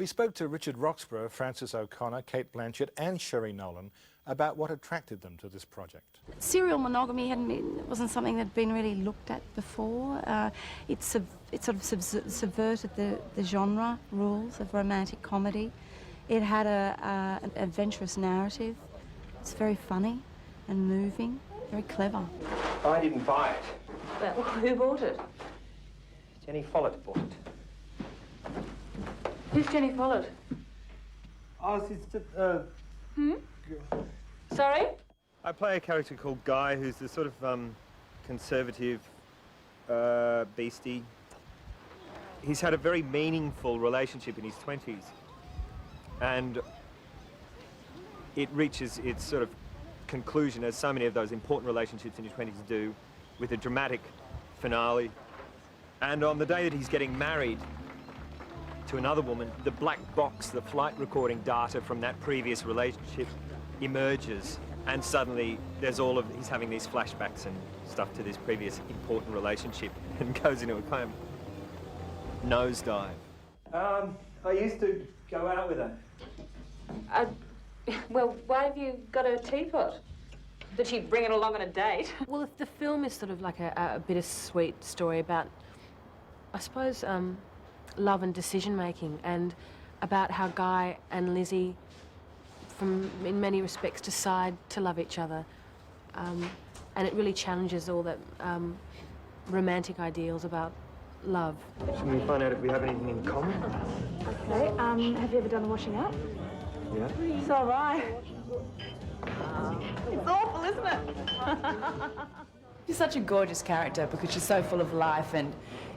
We spoke to Richard Roxburgh, Frances O'Connor, Cate Blanchett and Sherry Nolan about what attracted them to this project. Serial monogamy wasn't something that had been really looked at before. It sort of subverted the genre rules of romantic comedy. It had an adventurous narrative. It's very funny and moving, very clever. I didn't buy it. Well, who bought it? Jenny Follett bought it. Who's Jenny Follett? Oh, it's just, Sorry? I play a character called Guy, who's the sort of conservative beastie. He's had a very meaningful relationship in his 20s, and it reaches its sort of conclusion, as so many of those important relationships in your 20s do, with a dramatic finale. And on the day that he's getting married to another woman, the black box, the flight recording data from that previous relationship emerges, and suddenly there's he's having these flashbacks and stuff to this previous important relationship, and goes into a kind of nosedive. I used to go out with her. Well, why have you got a teapot? Did she bring it along on a date? Well, if the film is sort of like a bittersweet story about, I suppose, love and decision-making, and about how Guy and Lizzie, in many respects, decide to love each other. And it really challenges all that romantic ideals about love. Should we find out if we have anything in common? Okay, have you ever done the washing up? Yeah. So have I. It's awful, isn't it? She's such a gorgeous character because she's so full of life and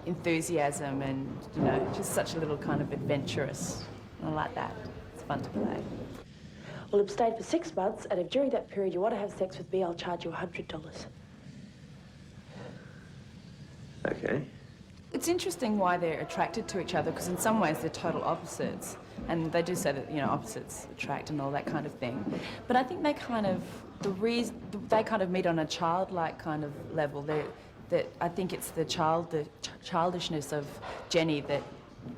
enthusiasm and, you know, just such a little kind of adventurous. I like that. It's fun to play. Well, abstain for 6 months, and if during that period you want to have sex with me, I'll charge you $100. Okay. It's interesting why they're attracted to each other, because in some ways they're total opposites. And they do say that, you know, opposites attract and all that kind of thing. But I think they kind of, they kind of meet on a childlike kind of level. I think it's the childishness of Jenny that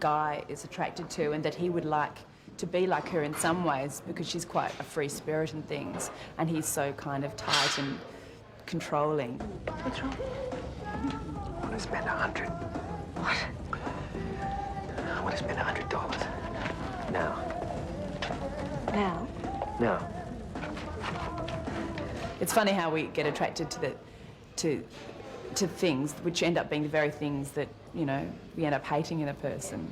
Guy is attracted to, and that he would like to be like her in some ways, because she's quite a free spirit and things, and he's so kind of tight and controlling. What's wrong? I want to spend $100. What? I want to spend $100. Now. Now? Now. It's funny how we get attracted to things which end up being the very things that, you know, we end up hating in a person.